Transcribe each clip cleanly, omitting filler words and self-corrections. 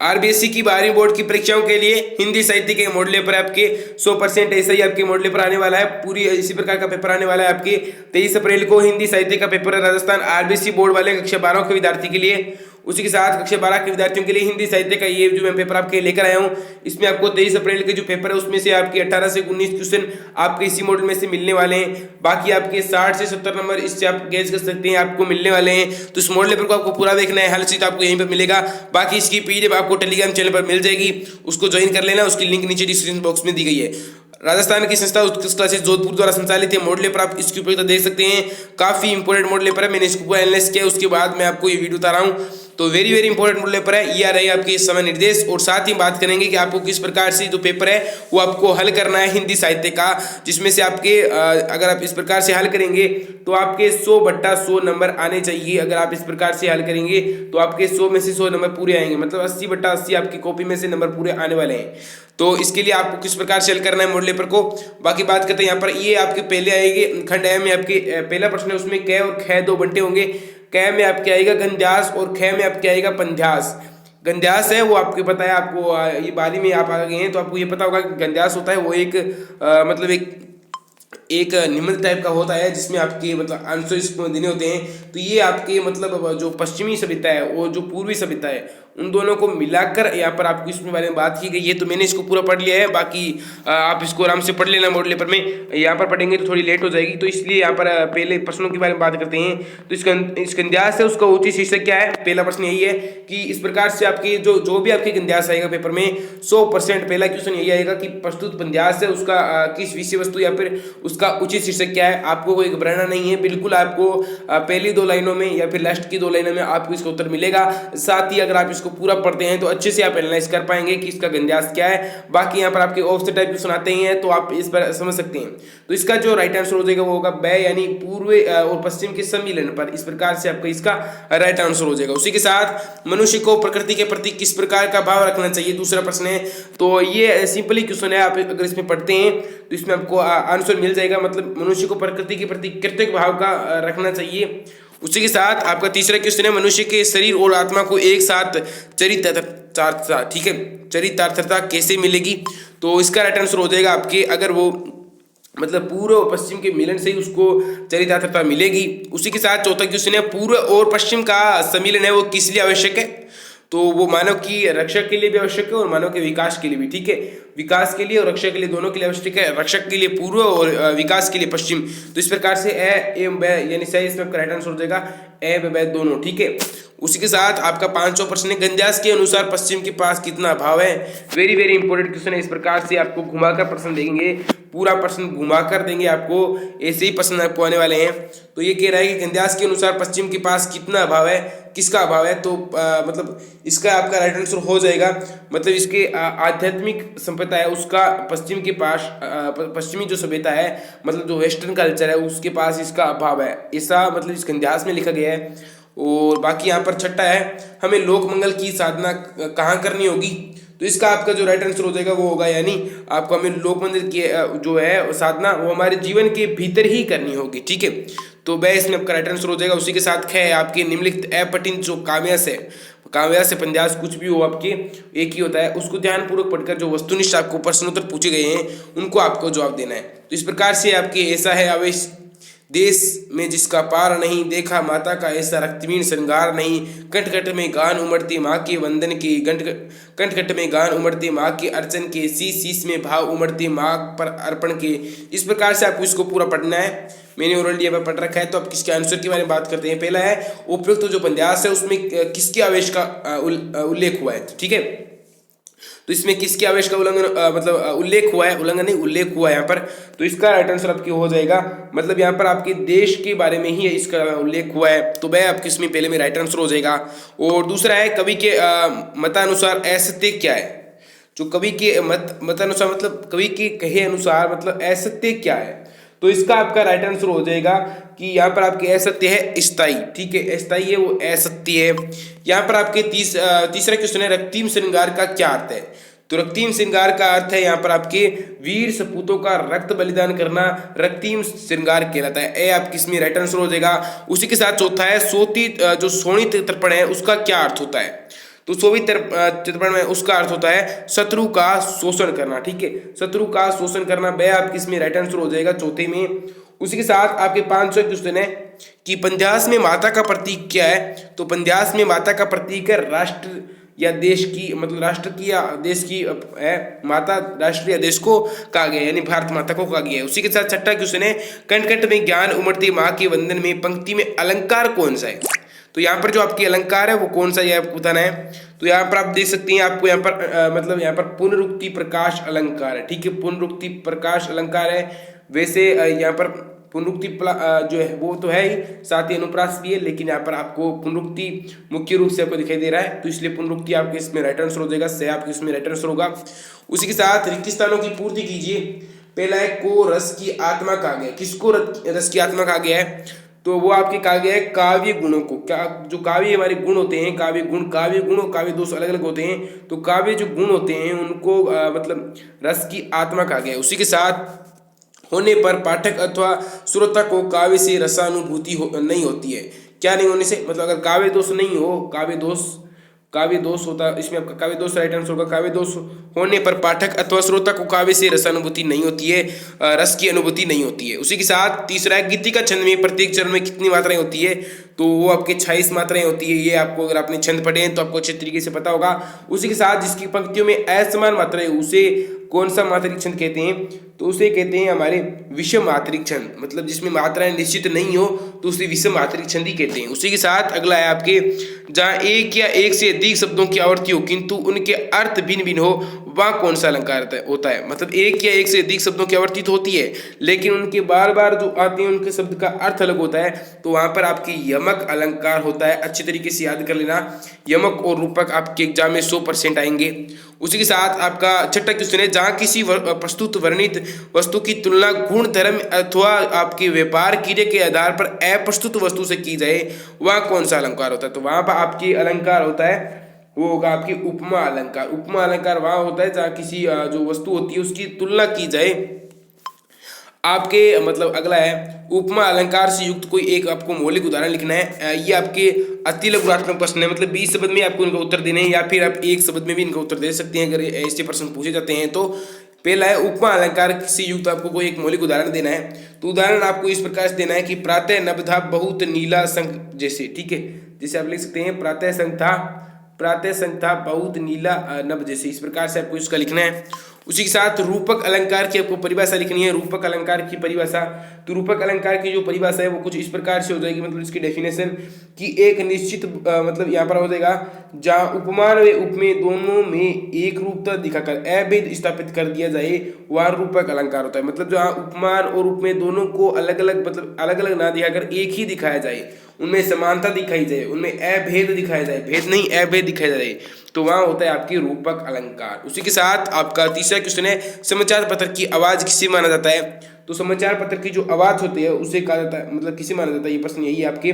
RBSC की 12वीं board की परीक्षाओं के लिए हिंदी साहित्य के मॉडल पेपर आपके 100% ऐसा ही आपके मॉडल पेपर आने वाला है। पूरी इसी प्रकार का पेपर आने वाला है आपके 23 अप्रैल को। हिंदी साहित्य का पेपर है राजस्थान आरबीएससी बोर्ड वाले कक्षा 12 के विद्यार्थी के लिए। उसी के साथ कक्षा 12 के विद्यार्थियों के लिए हिंदी साहित्य का ये जो मैं पेपर आपके लेकर आया हूँ, इसमें आपको 23 अप्रैल के जो पेपर है उसमें से आपके 18 से 19 क्वेश्चन आपके इसी मॉडल में से मिलने वाले हैं। बाकी आपके 60 से 70 नंबर इससे आप गेज कर सकते हैं आपको मिलने वाले हैं। तो इस मॉडल पेपर को आपको पूरा देखना है, हर चीज आपको यहीं पर मिलेगा। बाकी इसकी पीडीएफ आपको टेलीग्राम चैनल पर मिल जाएगी, उसको ज्वाइन कर लेना, उसकी लिंक नीचे डिस्क्रिप्शन बॉक्स में दी गई है। राजस्थान की संस्था उत्कृष्ट क्लासेस जोधपुर द्वारा संचालित है मॉडल पेपर, आप इसकी उपयोगिता देख सकते हैं। काफी इंपॉर्टेंट मॉडल पेपर है, मैंने इसको पूरा एनालाइज किया, उसके बाद मैं आपको ये वीडियो बता रहा हूँ। तो very very important model paper है, ये आ रही है आपके इस समय निर्देश। और साथ ही बात करेंगे कि आपको किस प्रकार से जो पेपर है वो आपको हल करना है हिंदी साहित्य का, जिसमें से आपके अगर आप इस प्रकार से हल करेंगे तो आपके 100/100 नंबर आने चाहिए। अगर आप इस प्रकार से हल करेंगे तो आपके 100 में से 100 नंबर पूरे आएंगे, मतलब 80/80 आपकी कॉपी में से नंबर पूरे आने वाले हैं। तो इसके लिए आपको किस प्रकार से हल करना है मॉडल पेपर को, बाकी बात करते हैं। यहाँ पर ये आपके पहले आएगी खंड ए में आपके पहला प्रश्न है, उसमें क और ख दो बंटे होंगे। क में आपके आएगा गंध्यास और ख में आपके आएगा पंध्यास। गंध्यास है वो आपको पता है, आपको ये बारी में आप आ गए हैं तो आपको ये पता होगा कि गंध्यास होता है वो एक मतलब एक निम्न टाइप का होता है, जिसमें आपके मतलब आंसर देने होते हैं। तो ये आपके मतलब जो पश्चिमी सभ्यता है और जो पूर्वी सभ्यता है उन दोनों को मिलाकर यहाँ पर आपको इसमें बारे में बात की गई है। तो मैंने इसको पूरा पढ़ लिया है, बाकी आप इसको आराम से पढ़ लेना मॉडल पेपर में। यहाँ पर पढ़ेंगे तो थोड़ी लेट हो जाएगी, तो इसलिए यहाँ पर पहले प्रश्नों के बारे में बात करते हैं। तो इस गंध्यास है उसका उचित शीर्षक क्या है। पहला प्रश्न यही है कि इस प्रकार से आपके जो भी आपके गंध्यास आएगा पेपर में 100% पहला क्वेश्चन यही आएगा कि प्रस्तुत गंध्यास है उसका किस विषय वस्तु या फिर उसका उचित शीर्षक क्या है। आपको कोई घबराना नहीं है, बिल्कुल आपको पहली 2 लाइनों में या फिर लास्ट की 2 लाइनों में आपको इसका उत्तर मिलेगा। साथ ही अगर आप इसको पूरा पढ़ते हैं तो अच्छे से आप एनालाइज कर पाएंगे कि इसका गंध्यास क्या है। बाकी यहाँ पर आपके ऑफसेट टाइप सुनाते हैं तो आप इस पर समझ सकते हैं। तो इसका जो राइट आंसर हो जाएगा वो होगा ब, यानी पूर्व और पश्चिम के सम्मिलन पर। इस प्रकार से आपका इसका राइट आंसर हो जाएगा। उसी के साथ मनुष्य को प्रकृति के प्रति किस प्रकार का भाव रखना चाहिए, दूसरा प्रश्न है। तो ये सिंपली क्वेश्चन है, आप अगर इसमें पढ़ते हैं तो इसमें आपको आंसर मिल जाएगा। मतलब मनुष्य को प्रकृति के प्रति कृतज्ञ भाव का रखना चाहिए। उसी के साथ आपका तीसरा क्वेश्चन है, मनुष्य के शरीर और आत्मा को एक साथ चरितार्थता, ठीक है, चरितार्थता कैसे मिलेगी। तो इसका राइट आंसर हो जाएगा आपके अगर वो मतलब पूर्व और पश्चिम के मिलन से ही उसको चरितार्थता मिलेगी। उसी के साथ चौथा क्वेश्चन है, पूर्व और पश्चिम का सम्मिलन है वो किस लिए आवश्यक है। तो वो मानव की रक्षा के लिए भी आवश्यक है और मानव के विकास के लिए भी, ठीक है, विकास के लिए और रक्षा के लिए दोनों के लिए आवश्यक है। रक्षक के लिए पूर्व और विकास के लिए पश्चिम। तो इस प्रकार से ए ब यानी सही इसमें आपका राइट आंसर हो जाएगा ए ब दोनों, ठीक है। उसी के साथ आपका 5वां प्रश्न है, गंध्यास के अनुसार पश्चिम के पास कितना अभाव है। वेरी वेरी इंपॉर्टेंट क्वेश्चन है। इस प्रकार से आपको घुमाकर प्रश्न देंगे, पूरा प्रश्न घुमाकर देंगे आपको, ऐसे ही प्रश्न आपको आने वाले हैं। तो ये कह रहा है कि गंध्यास के अनुसार पश्चिम के पास कितना अभाव है, किसका अभाव है। तो मतलब इसका आपका राइट आंसर हो जाएगा मतलब इसके आध्यात्मिक संपदा है उसका पश्चिम के पास, पश्चिमी जो सभ्यता है मतलब जो वेस्टर्न कल्चर है उसके पास इसका अभाव है, ऐसा मतलब इस गंध्यास में लिखा गया है। और बाकी यहाँ पर छठा है, हमें लोक मंगल की साधना कहाँ करनी होगी। तो इसका आपका जो राइट आंसर हो जाएगा वो होगा, यानी आपको हमें लोक मंदिर की जो है साधना वो हमारे जीवन के भीतर ही करनी होगी, ठीक है। तो वह इसमें आपका राइट आंसर हो जाएगा। उसी के साथ ख आपके निम्नलिखित अपठित जो काव्यास है, काव्यास से पंद्यास कुछ भी हो आपके एक ही होता है, उसको ध्यानपूर्वक पढ़कर जो वस्तुनिष्ठ आपको प्रश्नोत्तर पूछे गए हैं उनको आपको जवाब देना है। तो इस प्रकार से आपके ऐसा है आवेश देश में जिसका पार नहीं, देखा माता का ऐसा रक्तवीण श्रृंगार नहीं, कंठ कंठ में गान उमड़ती माँ के वंदन के, कंठ कंठ में गान उमड़ती माँ के अर्चन के, शीश शीश में भाव उमड़ते माँ पर अर्पण के। इस प्रकार से आपको इसको पूरा पढ़ना है, मैंने ऑलरेडी यहाँ पर पढ़ रखा है। तो अब किसके आंसर के बारे में बात करते हैं। पहला है उपयुक्त जो पंद्यास है उसमें किसके आवेश का उल्लेख हुआ है, ठीक है। तो इसमें किसके आवेश का उल्लंघन मतलब उल्लेख हुआ है, उल्लंघन नहीं उल्लेख हुआ है यहाँ पर। तो इसका राइट आंसर आपकी हो जाएगा मतलब यहाँ पर आपके देश के बारे में ही इसका उल्लेख हुआ है। तो वह आपके इसमें पहले में राइट आंसर हो जाएगा। और दूसरा है कवि के मतानुसार असत्य क्या है। जो कवि के मतानुसार मतलब कवि के कहे अनुसार मतलब असत्य क्या है। तो इसका आपका राइट आंसर हो जाएगा कि यहाँ पर आपके असत्य है स्थाई, ठीक है, स्थाई है वो असत्य है। यहाँ पर आपके तीसरा क्वेश्चन है रक्तिम श्रृंगार का क्या अर्थ है। तो रक्तिम श्रृंगार का अर्थ है यहाँ पर आपके वीर सपूतों का रक्त बलिदान करना रक्तिम श्रृंगार कहलाता है। ए आपकी इसमें राइट आंसर हो जाएगा। उसी के साथ चौथा है सोती जो शोणित तर्पण है उसका क्या अर्थ होता है। तो सोवियत चित्रपट में उसका अर्थ होता है शत्रु का शोषण करना, ठीक है, शत्रु का शोषण करना। वह आपकी इसमें राइट आंसर हो जाएगा चौथे में। उसी के साथ आपके 500 क्वेश्चन है कि पंजाब में माता का प्रतीक क्या है। तो पंजाब में माता का प्रतीक है राष्ट्र या देश की, मतलब राष्ट्र की या देश की है माता, राष्ट्र या देश को कहा गया है, यानी भारत माता को कहा गया है। उसी के साथ छठा क्वेश्चन है कंठ कंठ में ज्ञान उमड़ती माँ के वंदन में पंक्ति में अलंकार कौन सा है। तो यहाँ पर जो आपकी अलंकार है वो कौन सा, ये आपको बताना है। तो यहाँ पर आप देख सकते हैं, आपको यहाँ पर मतलब यहाँ पर पुनरुक्ति प्रकाश अलंकार है, ठीक है, पुनरुक्ति प्रकाश अलंकार है। वैसे यहाँ पर पुनरुक्ति जो है वो तो है ही, साथ ही अनुप्रास भी है, लेकिन यहाँ पर आपको पुनरुक्ति मुख्य रूप से आपको दिखाई दे रहा है, तो इसलिए पुनरुक्ति आपके इसमें राइट आंसर हो जाएगा, से आपके इसमें राइट आंसर होगा। उसी के साथ रिक्त स्थानों की पूर्ति कीजिए। पहला है को रस की आत्मा कहा गया। किसको रस की आत्मा कहा गया है? तो वो आपके कहा गया है काव्य गुणों को। क्या जो काव्य हमारे गुण होते हैं, काव्य गुण और काव्य दोष अलग अलग होते हैं, तो काव्य जो गुण होते हैं उनको मतलब रस की आत्मा कहा गया है। उसी के साथ होने पर पाठक अथवा श्रोता को काव्य से रसानुभूति नहीं होती है। क्या नहीं होने से, मतलब अगर काव्य दोष नहीं हो, काव्य दोष होता है, इसमें आपका काव्य दोष राइट आंसर होगा। काव्य दोष होने पर पाठक अथवा श्रोता को काव्य से रसानुभूति नहीं होती है, रस की अनुभूति नहीं होती है। उसी के साथ तीसरा है गीति का छंद में प्रत्येक चरण में कितनी मात्राएं होती है। तो वो आपके 26 मात्राएं होती है। ये आपको अगर आपने छंद पढ़े हैं तो आपको अच्छे तरीके से पता होगा। उसी के साथ जिसकी पंक्तियों में असमान मात्राएं, उसे कौन सा मात्रिक छंद कहते हैं? तो उसे कहते हैं हमारे विषम मात्रिक छंद, मतलब जिसमें मात्राएं निश्चित नहीं हो तो उसे विषम मात्रिक छंद ही कहते हैं। उसी के साथ अगला है आपके जहाँ एक या एक से अधिक शब्दों की आवर्ती हो किंतु उनके अर्थ भिन्न भिन्न हो, वह कौन सा अलंकार होता है। मतलब एक या एक से अधिक शब्दों की आवर्ती तो होती है, लेकिन उनके बार बार जो आते हैं उनके शब्द का अर्थ अलग होता है, तो वहां पर आपकी यमक अलंकार होता है। अच्छे तरीके से याद कर लेना, यमक और रूपक आपके एग्जाम में 100% आएंगे। उसी के साथ आपका छठा क्वेश्चन है जहाँ किसी प्रस्तुत वर्णित वस्तु की तुलना गुण धर्म अथवा आपके व्यापार क्रिया के आधार पर अप्रस्तुत वस्तु से की जाए, वह कौन सा अलंकार होता है। तो वहां पर आपकी अलंकार होता है वो होगा आपकी उपमा अलंकार। उपमा अलंकार वहां होता है जहाँ किसी जो वस्तु होती है उसकी तुलना की जाए आपके, मतलब अगला है उपमा अलंकार से युक्त कोई एक आपको मौलिक उदाहरण लिखना है। ये आपके अति लघुत्मक प्रश्न है, मतलब 20 शब्द में आपको इनका उत्तर देने हैं, या फिर आप एक शब्द में भी इनका उत्तर दे सकते हैं अगर ऐसे प्रश्न पूछे जाते हैं। तो पहला है उपमा अलंकार से युक्त आपको कोई एक मौलिक उदाहरण देना है। तो उदाहरण आपको इस प्रकार से देना है कि प्रातः नभ था बहुत नीला शंख जैसे, ठीक है, जैसे आप लिख सकते हैं प्रातः शंख था बहुत नीला नभ जैसे, इस प्रकार से आपको इसका लिखना है। उसी के साथ रूपक अलंकार की आपको परिभाषा लिखनी है। रूपक अलंकार की परिभाषा, तो रूपक अलंकार की जो परिभाषा है वो कुछ इस प्रकार से हो जाएगी, मतलब इसकी डेफिनेशन कि एक निश्चित मतलब यहाँ पर हो जाएगा जहाँ उपमान व उपमेय दोनों में एक रूपता दिखाकर अभेद स्थापित कर दिया जाए वह रूपक अलंकार होता है। मतलब जहाँ उपमान और उपमेय दोनों को अलग अलग, मतलब अलग अलग ना दिखाकर एक ही दिखाया जाए, उनमें समानता दिखाई जाए, उनमें अभेद दिखाया जाए, भेद नहीं अभेद दिखाया जाए, तो वहां होता है आपकी रूपक अलंकार। उसी के साथ आपका तीसरा क्वेश्चन है समाचार पत्र की आवाज किसे माना जाता है। तो समाचार पत्र की जो आवाज होती है उसे कहा जाता है, मतलब किसे माना जाता है, ये प्रश्न यही है आपके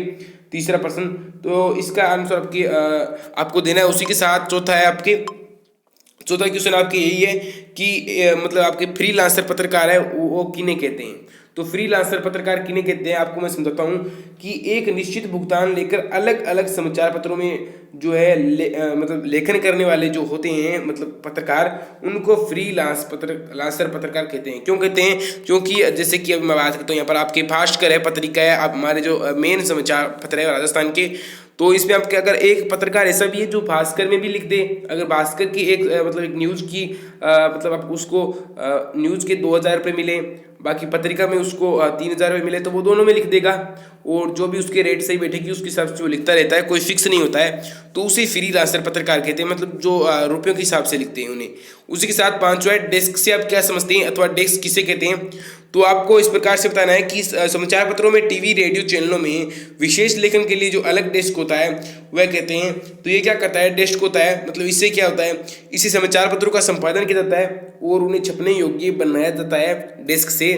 तीसरा प्रश्न। तो इसका आंसर आपकी आपको देना है। उसी के साथ चौथा क्वेश्चन आपके यही है कि मतलब आपके फ्रीलांसर पत्रकार है वो किन्हें कहते हैं। तो फ्रीलांसर पत्रकार किन्हें कहते हैं आपको मैं समझाता हूँ कि एक निश्चित भुगतान लेकर अलग अलग समाचार पत्रों में जो है मतलब लेखन करने वाले जो होते हैं, मतलब पत्रकार, उनको फ्रीलांसर पत्रकार कहते हैं। क्यों कहते हैं? क्योंकि जैसे कि अब मैं बात करता हूँ यहाँ पर आपके भास्कर है पत्रिका है, आप हमारे जो मेन समाचार पत्र है राजस्थान के, तो इसमें आपके अगर एक पत्रकार ऐसा भी है जो भास्कर में भी लिख दे, अगर भास्कर की एक मतलब एक न्यूज़ की मतलब आप उसको न्यूज़ के 2000 रुपये मिले, बाकी पत्रिका में उसको 3000 रुपये मिले, तो वो दोनों में लिख देगा, और जो भी उसके रेट सही बैठेगी उसके हिसाब से वो लिखता रहता है, कोई फिक्स नहीं होता है, तो उसे फ्रीलांसर पत्रकार कहते हैं, मतलब जो रुपयों के हिसाब से लिखते हैं उन्हें। उसी के साथ पांचवा है डेस्क से आप क्या समझते हैं अथवा डेस्क किसे कहते हैं। तो आपको इस प्रकार से बताना है कि समाचार पत्रों में टीवी रेडियो चैनलों में विशेष लेखन के लिए जो अलग डेस्क होता है वह कहते हैं। तो ये क्या करता है, डेस्क होता है, मतलब इससे क्या होता है, इसी समाचार पत्रों का संपादन किया जाता है और उन्हें छपने योग्य बनाया जाता है डेस्क से।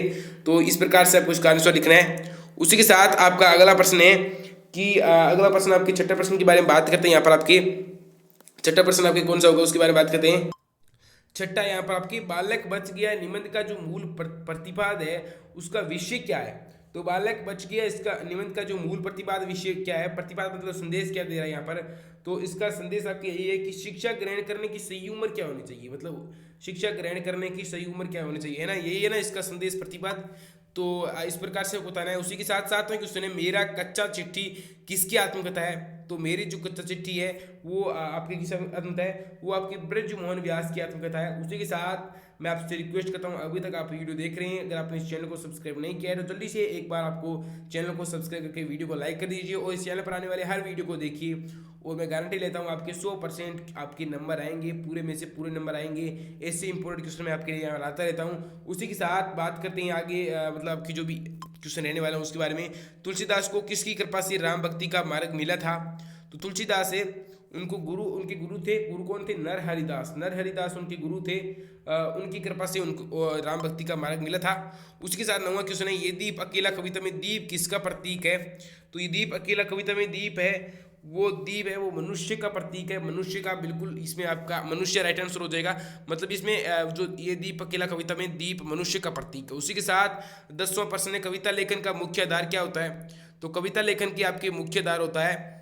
तो इस प्रकार से आपको इसका आंसर लिखना है। उसी के साथ आपका अगला प्रश्न है कि अगला प्रश्न आपके छठा प्रश्न के बारे में बात करते हैं। यहाँ पर आपके छठा प्रश्न आपके कौन सा होगा उसके बारे में बात करते हैं। छठा यहाँ पर आपके बालक बच गया निबंध का जो मूल प्रतिपाद है उसका विषय क्या है। तो बालक बच गया, इसका निबंध का जो मूल प्रतिपाद विषय क्या है, प्रतिपाद मतलब संदेश क्या दे रहा है यहाँ पर। तो इसका संदेश आपके यही है कि शिक्षा ग्रहण करने की सही उम्र क्या होनी चाहिए, मतलब शिक्षा ग्रहण करने की सही उम्र क्या होनी चाहिए, है ना, यही है ना इसका संदेश प्रतिपाद। तो इस प्रकार से बताना है। उसी के साथ साथ में क्वेश्चन है, मेरा कच्चा चिट्ठी किसकी आत्मकथा है। तो मेरी जो कच्चा चिट्ठी है वो आपकी किस आत्मकथा है, वो आपकी ब्रजमोहन व्यास की आत्मकथा है। उसी के साथ मैं आपसे रिक्वेस्ट करता हूँ, अभी तक आप वीडियो देख रहे हैं, अगर आपने इस चैनल को सब्सक्राइब नहीं किया है तो जल्दी से एक बार आपको चैनल को सब्सक्राइब करके वीडियो को लाइक कर दीजिए और इस चैनल पर आने वाले हर वीडियो को देखिए। और मैं गारंटी लेता हूँ आपके 100% आपके नंबर आएंगे, पूरे में से पूरे नंबर आएंगे। ऐसे इंपॉर्टेंट क्वेश्चन मैं आपके लिए यहाँ लाता रहता हूँ। उसी के साथ बात करते हैं आगे, मतलब आपकी जो भी क्वेश्चन रहने वाला है उसके बारे में। तुलसीदास को किसकी कृपा से राम भक्ति का मार्ग मिला था। तो तुलसीदास है, उनको गुरु, उनके गुरु थे, गुरु कौन थे, नरहरिदास। नरहरिदास उनके गुरु थे, उनकी कृपा से उनको राम भक्ति का मार्ग मिला था। उसके साथ 9वां क्वेश्चन है, ये दीप अकेला कविता में दीप किसका प्रतीक है। तो ये दीप अकेला कविता में दीप है, वो दीप है वो मनुष्य का प्रतीक है, मनुष्य का, बिल्कुल इसमें आपका मनुष्य राइट आंसर हो जाएगा। मतलब इसमें जो ये दीप अकेला कविता में दीप मनुष्य का प्रतीक है। उसी के साथ 10वां प्रश्न है, कविता लेखन का मुख्य आधार क्या होता है। तो कविता लेखन की आपके मुख्य आधार होता है,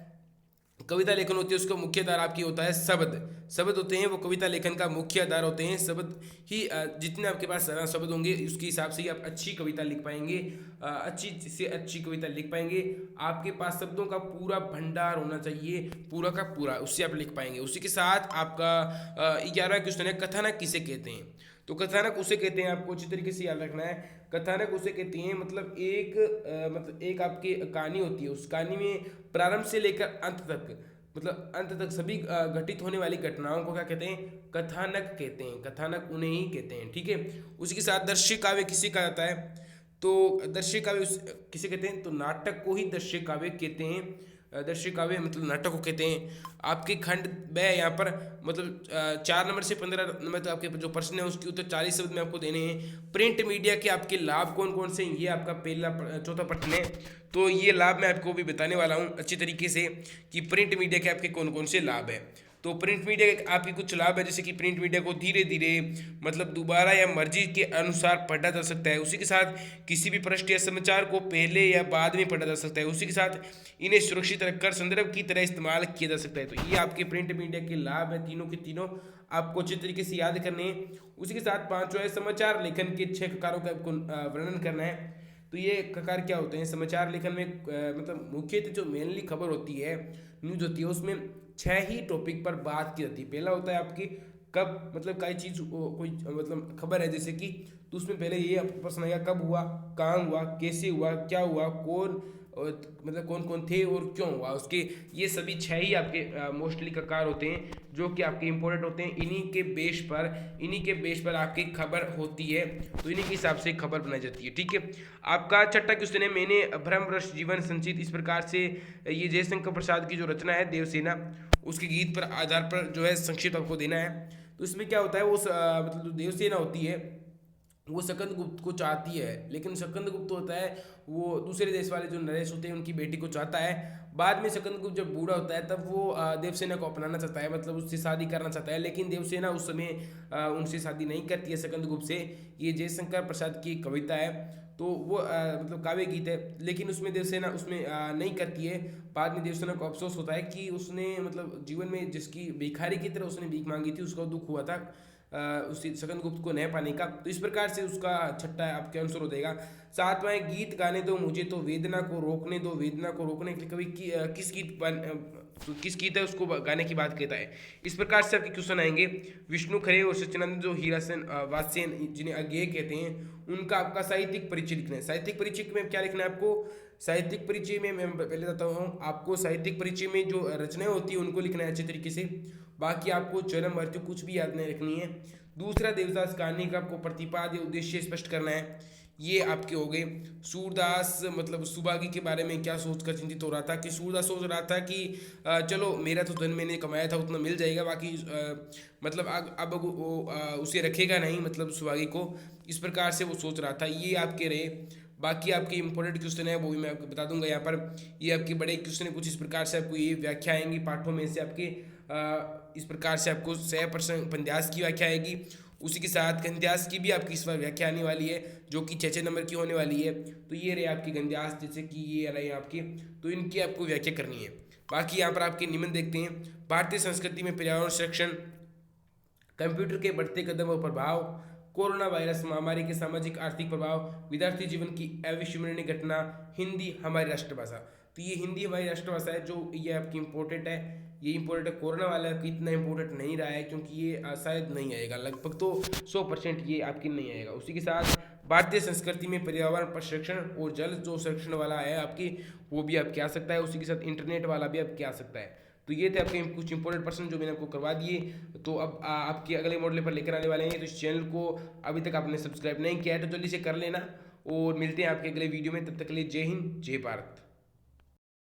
कविता लेखन होती है उसका मुख्य आधार आपकी होता है शब्द। शब्द होते हैं वो कविता लेखन का मुख्य आधार होते हैं। शब्द ही जितने आपके पास शब्द होंगे उसके हिसाब से ही आप अच्छी कविता लिख पाएंगे, अच्छी से अच्छी कविता लिख पाएंगे। आपके पास शब्दों का पूरा भंडार होना चाहिए, पूरा का पूरा, उससे आप लिख पाएंगे। उसी के साथ आपका 11वां क्वेश्चन है, कथानक किसे कहते हैं। तो कथानक उसे कहते हैं, आपको अच्छी तरीके से याद रखना है। कथानक उसे कहते हैं मतलब एक आपकी कहानी होती है, उस कहानी में प्रारंभ से लेकर अंत तक, मतलब अंत तक सभी घटित होने वाली घटनाओं को क्या कहते हैं, कथानक कहते हैं। कथानक उन्हें ही कहते हैं, ठीक है। उसी के साथ दृश्य काव्य किसे कहा जाता है। तो दृश्य काव्य किसे कहते हैं, तो नाटक को ही दृश्य काव्य कहते हैं। दृश्य काव्य मतलब नाटक को कहते हैं। आपके खंड ब यहाँ पर मतलब 4 नंबर से 15 नंबर तक आपके जो प्रश्न है उसके उत्तर 40 शब्द में आपको देने हैं। प्रिंट मीडिया के आपके लाभ कौन कौन से हैं, ये आपका पहला चौथा प्रश्न है। तो ये लाभ मैं आपको भी बताने वाला हूँ अच्छी तरीके से कि प्रिंट मीडिया के आपके कौन कौन से लाभ है। तो प्रिंट मीडिया के आपकी कुछ लाभ है, जैसे कि प्रिंट मीडिया को धीरे धीरे मतलब दोबारा या मर्जी के अनुसार पढ़ा जा सकता है। उसी के साथ किसी भी पृष्ठ या समाचार को पहले या बाद में पढ़ा जा सकता है। उसी के साथ इन्हें सुरक्षित रखकर संदर्भ की तरह इस्तेमाल किया जा सकता है। तो ये आपके प्रिंट मीडिया के लाभ है, तीनों के तीनों आपको अच्छे तरीके से याद करने हैं। उसी के साथ 5वां है, समाचार लेखन के 6 ककारों का आपको वर्णन करना है। तो ये ककार क्या होते हैं, समाचार लेखन में मतलब मुख्यतः जो मेनली खबर होती है, न्यूज होती है, उसमें 6 ही टॉपिक पर बात की जाती है। पहला होता है आपकी कब, मतलब कोई चीज़ कोई मतलब खबर है जैसे कि, तो उसमें पहले ये आपको प्रश्न आएगा कब हुआ, कहाँ हुआ, कैसे हुआ, क्या हुआ, कौन मतलब कौन कौन थे और क्यों हुआ, उसके ये सभी 6 ही आपके मोस्टली ककार होते हैं जो कि आपके इंपॉर्टेंट होते हैं। इन्हीं के बेस पर आपकी खबर होती है, तो इन्हीं के हिसाब से खबर बनाई जाती है, ठीक है। आपका 6वां क्वेश्चन है, मैंने भ्रमरस जीवन संचित, इस प्रकार से ये जयशंकर प्रसाद की जो रचना है देवसेना, उसके गीत पर आधार पर जो है संक्षिप्त आपको देना है। तो इसमें क्या होता है, वो मतलब जो देवसेना होती है वो स्कंदगुप्त को चाहती है, लेकिन स्कंदगुप्त होता है वो दूसरे देश वाले जो नरेश होते हैं उनकी बेटी को चाहता है। बाद में स्कंदगुप्त जब बूढ़ा होता है तब वो देवसेना को अपनाना चाहता है, मतलब उससे शादी करना चाहता है, लेकिन देवसेना उस समय उनसे शादी नहीं करती है स्कंदगुप्त से। ये जयशंकर प्रसाद की कविता है, तो वो मतलब काव्य गीत है, लेकिन उसमें देवसेना उसमें नहीं करती है। बाद में देवसेना को अफसोस होता है कि उसने मतलब जीवन में जिसकी भिखारी की तरह उसने भीख मांगी थी, उसका दुख हुआ था उसी स्कंदगुप्त को न पाने का। तो इस प्रकार से उसका 6वां आपके आंसर हो जाएगा। 7वां है, गीत गाने दो मुझे तो वेदना को रोकने दो। वेदना को रोकने के लिए कभी किस गीत है उसको गाने की बात कहता है। इस प्रकार से आपके क्वेश्चन आएंगे। विष्णु खरे और सच्चिदानंद जो हीरासेन वात्स्यन जिन्हें अज्ञेय कहते हैं, उनका आपका साहित्यिक परिचय लिखना है। साहित्यिक परिचय में क्या लिखना है आपको, साहित्यिक परिचय में मैं पहले बताता हूँ आपको, साहित्यिक परिचय में जो रचनाएं होती है उनको लिखना है अच्छे तरीके से। बाकी आपको जन्म मृत्यु कुछ भी याद नहीं रखनी है। दूसरा, देवदास कहानी का आपको प्रतिपाद्य उद्देश्य स्पष्ट करना है। ये आपके हो गए। सूरदास मतलब सुभागी के बारे में क्या सोचकर चिंतित हो रहा था, कि सूरदास सोच रहा था कि चलो मेरा तो धन मैंने कमाया था उतना मिल जाएगा, बाकी मतलब अब उसे रखेगा नहीं, मतलब सुभागी को, इस प्रकार से वो सोच रहा था। ये आपके रहे। बाकी आपके इंपॉर्टेंट क्वेश्चन है वो भी मैं आपको बता दूंगा यहाँ पर। ये आपके बड़े क्वेश्चन है, कुछ इस प्रकार से आपको ये व्याख्या आएंगी पाठों में से आपके इस प्रकार से आपको 100% उपन्यास की व्याख्या आएगी। उसी के साथ गंध्यास की भी आपकी इस बार व्याख्या आने वाली है, जो कि 6 नंबर की होने वाली है। तो ये रहे आपकी गंध्यास, जैसे कि ये रहे आपकी, तो इनकी आपको व्याख्या करनी है। बाकी यहाँ पर आपके निबंध देखते हैं। भारतीय संस्कृति में पर्यावरण संरक्षण, कंप्यूटर के बढ़ते कदम और प्रभाव, कोरोना वायरस महामारी के सामाजिक आर्थिक प्रभाव, विद्यार्थी जीवन की अविस्मरणीय घटना, हिंदी हमारी राष्ट्रभाषा। तो ये हिंदी हमारी राष्ट्रभाषा है, जो ये आपकी इंपॉर्टेंट है। ये इंपॉर्टेंट है, कोरोना वाला की इतना इंपॉर्टेंट नहीं रहा है, क्योंकि ये शायद नहीं आएगा, लगभग तो 100% ये आपकी नहीं आएगा। उसी के साथ भारतीय संस्कृति में पर्यावरण पर संरक्षण और जल जो संरक्षण वाला है आपकी, वो भी आपके आ सकता है। उसी के साथ इंटरनेट वाला भी आपके आ सकता है। तो ये थे आपके कुछ इंपॉर्टेंट प्रश्न जो मैंने आपको करवा दिए। तो अब आपके अगले मॉडल पर लेकर आने वाले हैं। तो इस चैनल को अभी तक आपने सब्सक्राइब नहीं किया है तो जल्दी से कर लेना, और मिलते हैं आपके अगले वीडियो में। तब तक के लिए जय हिंद, जय भारत।